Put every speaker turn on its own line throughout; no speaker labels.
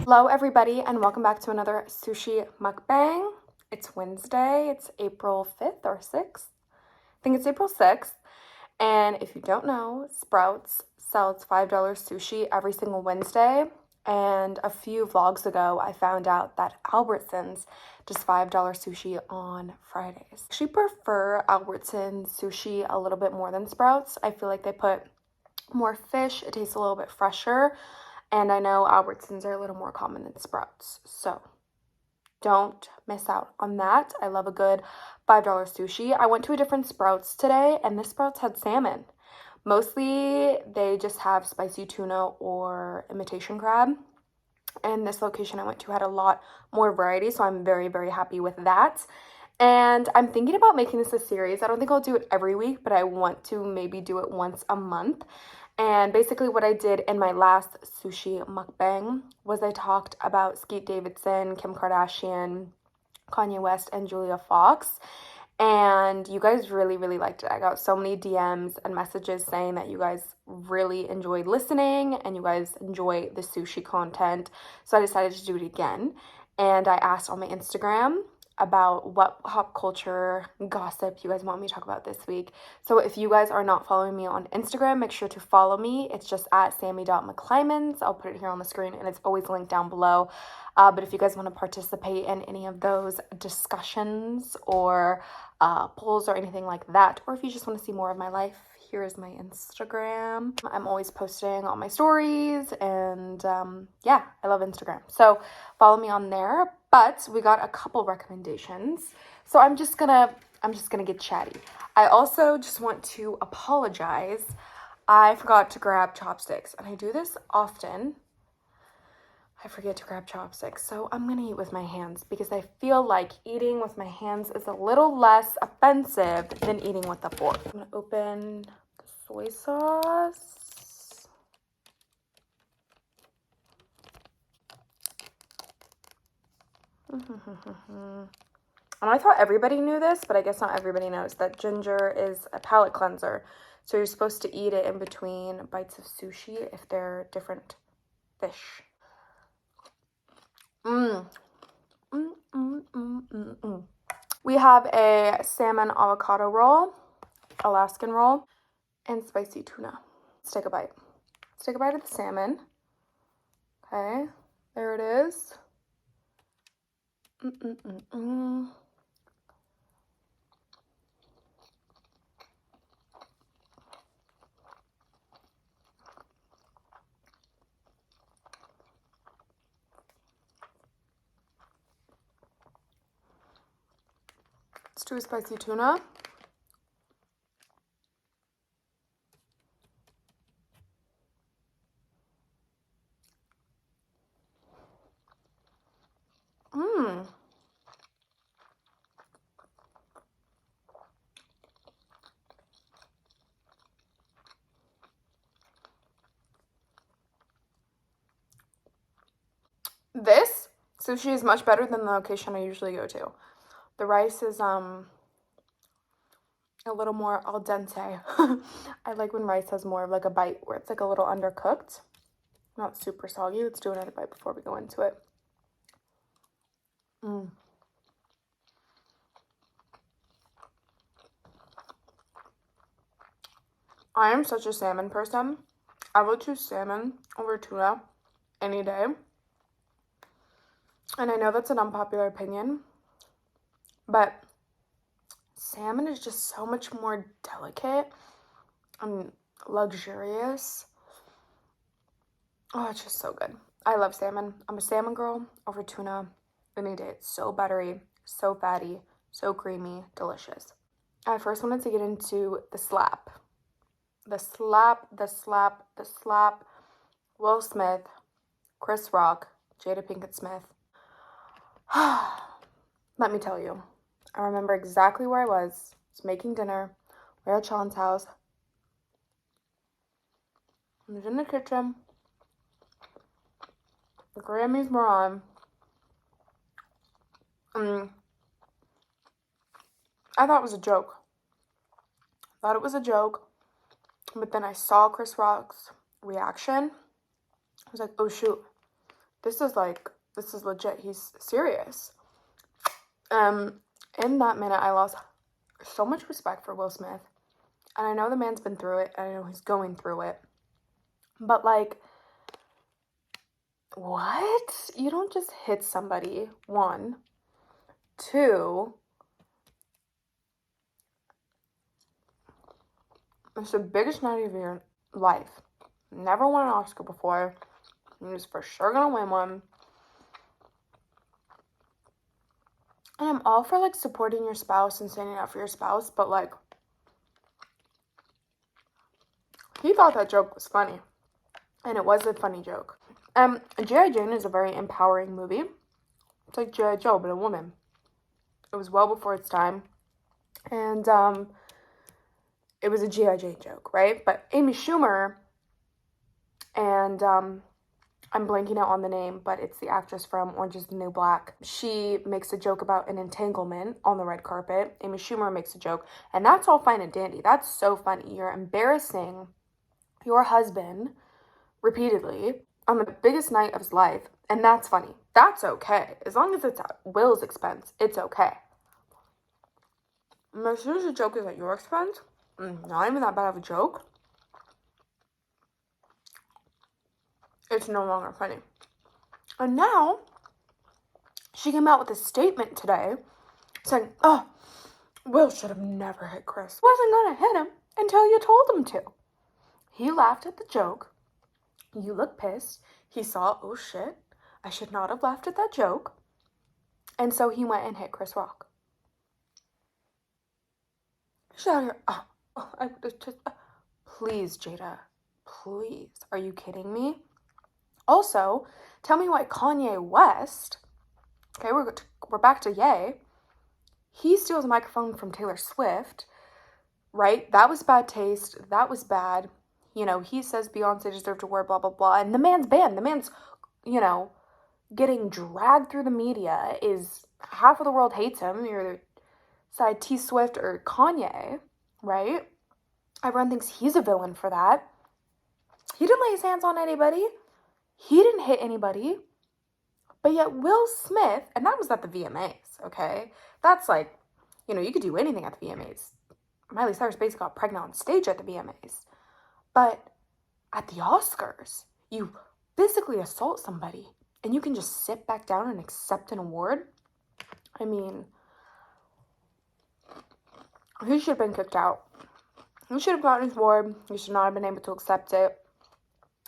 Hello everybody and welcome back to another sushi mukbang. It's Wednesday, it's April 5th or 6th. I think it's April 6th. And if you don't know, Sprouts sells $5 sushi every single Wednesday. And a few vlogs ago, I found out that Albertsons does $5 sushi on Fridays. I actually prefer Albertsons sushi a little bit more than Sprouts. I feel like they put more fish, it tastes a little bit fresher. And I know Albertsons are a little more common than Sprouts. So don't miss out on that. I love a good $5 sushi. I went to a different Sprouts today and this Sprouts had salmon. Mostly they just have spicy tuna or imitation crab. And this location I went to had a lot more variety. So I'm very, very happy with that. And I'm thinking about making this a series. I don't think I'll do it every week, but I want to maybe do it once a month. And basically what I did in my last sushi mukbang was I talked about Skeet Davidson, Kim Kardashian, Kanye West, and Julia Fox. And you guys really, really liked it. I got so many DMs and messages saying that you guys really enjoyed listening and you guys enjoy the sushi content. So I decided to do it again. And I asked on my Instagram about what pop culture gossip you guys want me to talk about this week. So if you guys are not following me on Instagram, make sure to follow me. It's just at sammy.mcclymans. I'll put it here on the screen and it's always linked down below. But if you guys want to participate in any of those discussions or polls or anything like that, or if you just want to see more of my life, here is my Instagram. I'm always posting on my stories and yeah, I love Instagram. So follow me on there. But we got a couple recommendations. So I'm just gonna get chatty. I also just want to apologize. I forgot to grab chopsticks and I do this often. I forget to grab chopsticks. So I'm gonna eat with my hands because I feel like eating with my hands is a little less offensive than eating with a fork. I'm gonna open the soy sauce. And I thought everybody knew this, but I guess not everybody knows that ginger is a palate cleanser. So you're supposed to eat it in between bites of sushi if they're different fish. We have a salmon avocado roll, Alaskan roll, and spicy tuna. Let's take a bite. Let's take a bite of the salmon. Okay, there it is. Let's do a spicy tuna. This sushi is much better than the location I usually go to. The rice is a little more al dente. I like when rice has more of like a bite where it's like a little undercooked. Not super soggy. Let's do another bite before we go into it. I am such a salmon person. I will choose salmon over tuna any day. And I know that's an unpopular opinion, but salmon is just so much more delicate and luxurious. Oh, it's just so good. I love salmon. I'm a salmon girl over tuna any day. It's so buttery, so fatty, so creamy, delicious. I first wanted to get into the slap. The slap. Will Smith, Chris Rock, Jada Pinkett Smith. Let me tell you, I remember exactly where I was making dinner. We're at Sean's house. I was in the kitchen. The Grammys were on. I thought it was a joke. But then I saw Chris Rock's reaction. I was like, oh shoot, this is legit. He's serious. In that minute, I lost so much respect for Will Smith. And I know the man's been through it. I know he's going through it. But, like, what? You don't just hit somebody, one. Two, it's the biggest night of your life. Never won an Oscar before. You're just for sure gonna win one. And I'm all for, like, supporting your spouse and standing up for your spouse, but, like, he thought that joke was funny. And it was a funny joke. G.I. Jane is a very empowering movie. It's like G.I. Joe, but a woman. It was well before its time. And, it was a G.I. Jane joke, right? But Amy Schumer and, I'm blanking out on the name, but it's the actress from Orange is the New Black. She makes a joke about an entanglement on the red carpet. Amy Schumer makes a joke, and that's all fine and dandy. That's so funny. You're embarrassing your husband repeatedly on the biggest night of his life, and that's funny. That's okay. As long as it's at Will's expense, it's okay. And as soon as the joke is at your expense, not even that bad of a joke, it's no longer funny. And now, she came out with a statement today saying, oh, Will should have never hit Chris. Wasn't gonna hit him until you told him to. He laughed at the joke. You look pissed. He saw, oh shit, I should not have laughed at that joke. And so he went and hit Chris Rock. She's out here, I just, please, Jada, please, are you kidding me? Also, tell me why Kanye West, okay, we're back to Ye, he steals a microphone from Taylor Swift, right? That was bad taste. That was bad. You know, he says Beyonce deserved to wear blah, blah, blah. And the man's banned. The man's, you know, getting dragged through the media. Is half of the world hates him. You're side T Swift or Kanye, right? Everyone thinks he's a villain for that. He didn't lay his hands on anybody. He didn't hit anybody. But yet Will Smith, and that was at the VMAs, okay? That's like, you know, you could do anything at the VMAs. Miley Cyrus basically got pregnant on stage at the VMAs. But at the Oscars, you physically assault somebody and you can just sit back down and accept an award? I mean, he should have been kicked out. He should have gotten his award. He should not have been able to accept it.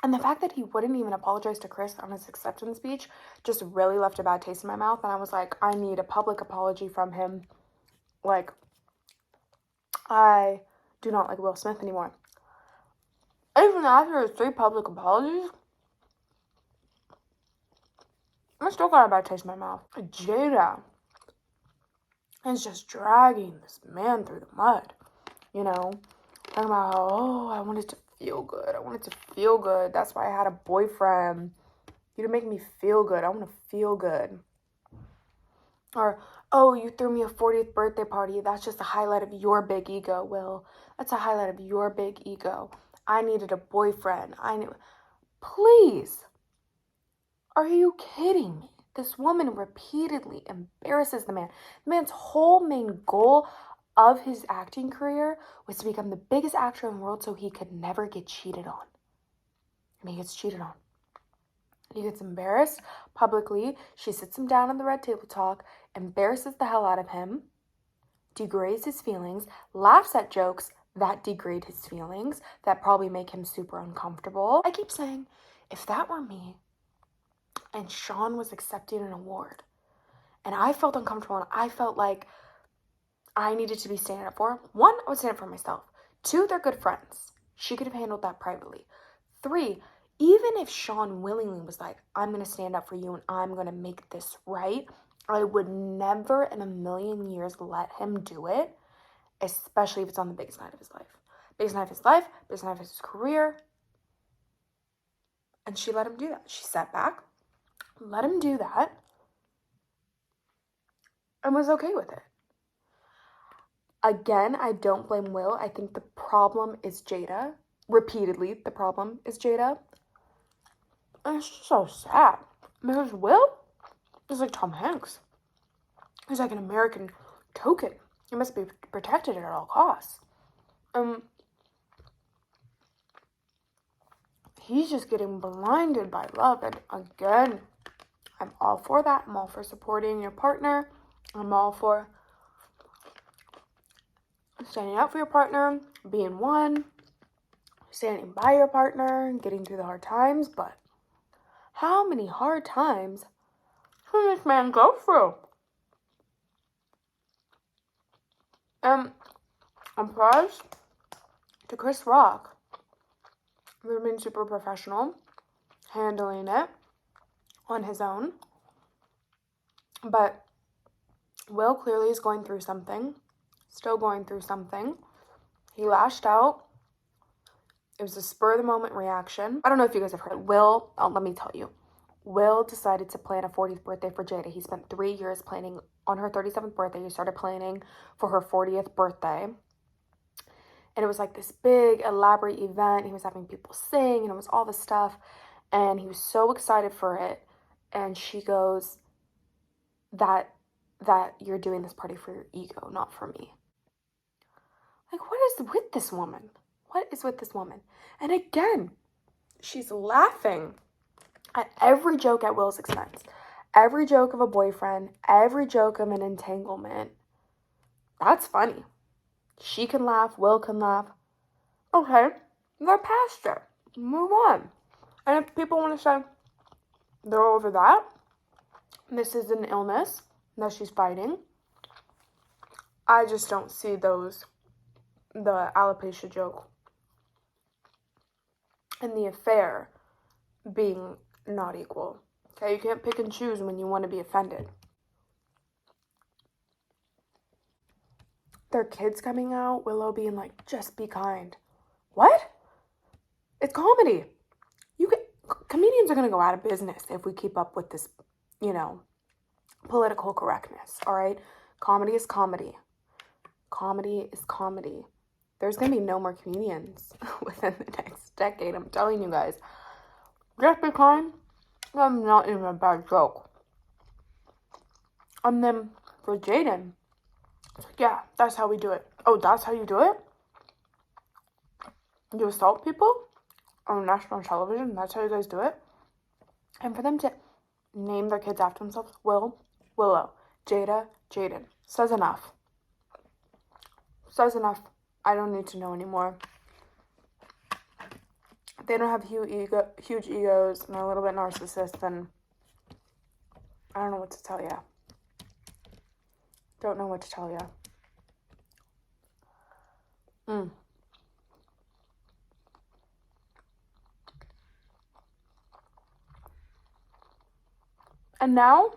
And the fact that he wouldn't even apologize to Chris on his acceptance speech just really left a bad taste in my mouth. And I was like, I need a public apology from him. Like, I do not like Will Smith anymore. Even after his 3 public apologies, I still got a bad taste in my mouth. Jada is just dragging this man through the mud. You know, talking about how, oh, I wanted to feel good. I wanted to feel good. That's why I had a boyfriend. You didn't make me feel good. I want to feel good. Or, oh, you threw me a 40th birthday party. That's just a highlight of your big ego, Will. That's a highlight of your big ego. I needed a boyfriend. Please. Are you kidding me? This woman repeatedly embarrasses the man. The man's whole main goal of his acting career was to become the biggest actor in the world so he could never get cheated on. And he gets cheated on. He gets embarrassed publicly. She sits him down on the red table talk, embarrasses the hell out of him, degrades his feelings, laughs at jokes that degrade his feelings, that probably make him super uncomfortable. I keep saying, if that were me and Sean was accepting an award and I felt uncomfortable and I felt like I needed to be standing up for him, 1, I would stand up for myself. 2, they're good friends. She could have handled that privately. 3, even if Sean willingly was like, I'm going to stand up for you and I'm going to make this right, I would never in a million years let him do it, especially if it's on the biggest night of his life. Biggest night of his life, biggest night of his career. And she let him do that. She sat back, let him do that, and was okay with it. Again, I don't blame Will. I think the problem is Jada. Repeatedly, the problem is Jada. And it's just so sad. Because Will is like Tom Hanks. He's like an American token. He must be protected at all costs. He's just getting blinded by love. And again, I'm all for that. I'm all for supporting your partner. I'm all for standing up for your partner, being one, standing by your partner, getting through the hard times. But how many hard times can this man go through? Applause to Chris Rock for being super professional, handling it on his own. But Will clearly is going through something, still going through something. He lashed out. It was a spur-of-the-moment reaction. I don't know if you guys have heard. Will, let me tell you. Will decided to plan a 40th birthday for Jada. He spent 3 years planning on her 37th birthday. He started planning for her 40th birthday. And it was like this big, elaborate event. He was having people sing, and it was all this stuff. And he was so excited for it. And she goes, that you're doing this party for your ego, not for me. Like, what is with this woman? What is with this woman? And again, she's laughing at every joke at Will's expense. Every joke of a boyfriend, every joke of an entanglement. That's funny. She can laugh, Will can laugh. Okay, they're past it. Move on. And if people want to say they're over that, this is an illness that she's fighting, I just don't see the alopecia joke and the affair being not equal. Okay, you can't pick and choose when you want to be offended. Their kids coming out, Willow being like, just be kind. What? It's comedy. Comedians are going to go out of business if we keep up with this, political correctness, all right? Comedy is comedy. Comedy is comedy. There's going to be no more comedians within the next decade, I'm telling you guys. Just be kind. That's not even a bad joke. And then for Jaden, it's like, yeah, that's how we do it. Oh, that's how you do it? You assault people on national television? That's how you guys do it? And for them to name their kids after themselves, Will, Willow, Jada, Jaden, says enough. Says enough. I don't need to know anymore. If they don't have huge egos and are a little bit narcissist, then I don't know what to tell you. Don't know what to tell you. And now,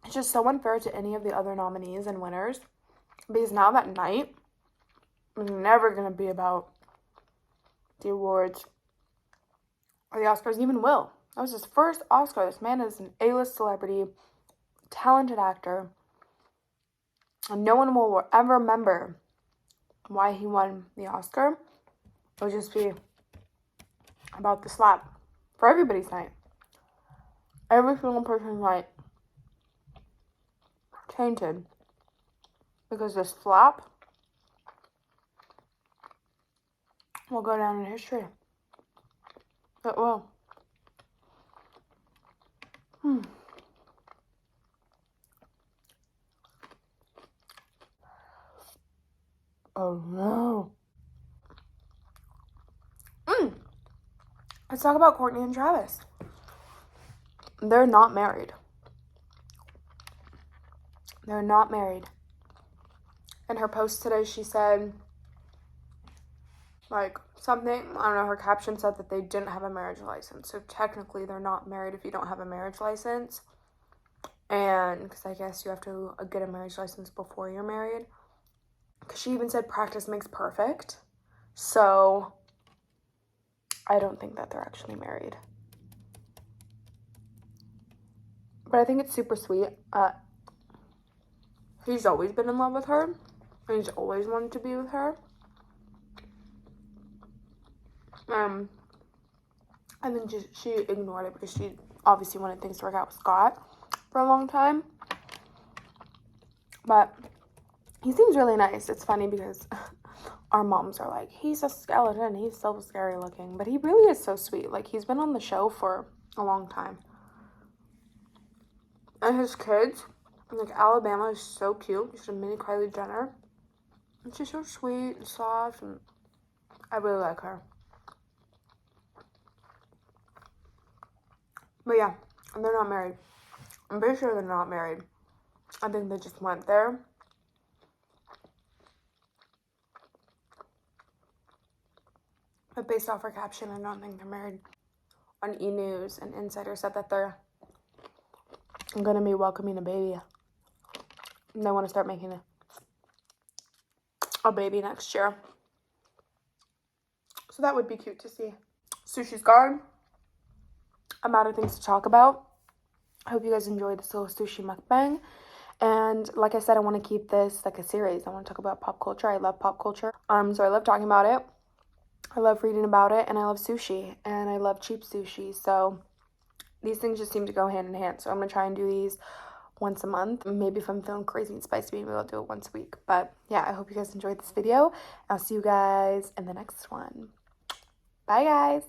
it's just so unfair to any of the other nominees and winners, because now that night is never going to be about the awards or the Oscars. Even Will. That was his first Oscar. This man is an A-list celebrity, talented actor, and no one will ever remember why he won the Oscar. It'll just be about the slap for everybody's night. Every single person's night tainted because this flop will go down in history. It will. Oh no. Let's talk about Courtney and Travis. They're not married. They're not married. In her post today, she said, something, I don't know, her caption said that they didn't have a marriage license. So technically, they're not married if you don't have a marriage license. And, because I guess you have to get a marriage license before you're married. Because she even said practice makes perfect. So, I don't think that they're actually married. But I think it's super sweet. He's always been in love with her. And he's always wanted to be with her. I think she ignored it because she obviously wanted things to work out with Scott for a long time. But he seems really nice. It's funny because our moms are like, he's a skeleton. He's so scary looking. But he really is so sweet. Like, he's been on the show for a long time. And his kids, like, Alabama is so cute. She's a mini Kylie Jenner. And she's so sweet and soft. And I really like her. But yeah, and they're not married. I'm pretty sure they're not married. I think they just went there. But based off her caption, I don't think they're married. On E! News, an insider said that they're going to be welcoming a baby. And they want to start making a baby next year. So that would be cute to see. Sushi's gone. I'm out of things to talk about. I hope you guys enjoyed this little sushi mukbang. And like I said, I want to keep this like a series. I want to talk about pop culture. I love pop culture. So I love talking about it. I love reading about it. And I love sushi. And I love cheap sushi. So these things just seem to go hand in hand. So I'm going to try and do these once a month. Maybe if I'm feeling crazy and spicy, maybe I'll do it once a week. But yeah, I hope you guys enjoyed this video. I'll see you guys in the next one. Bye, guys.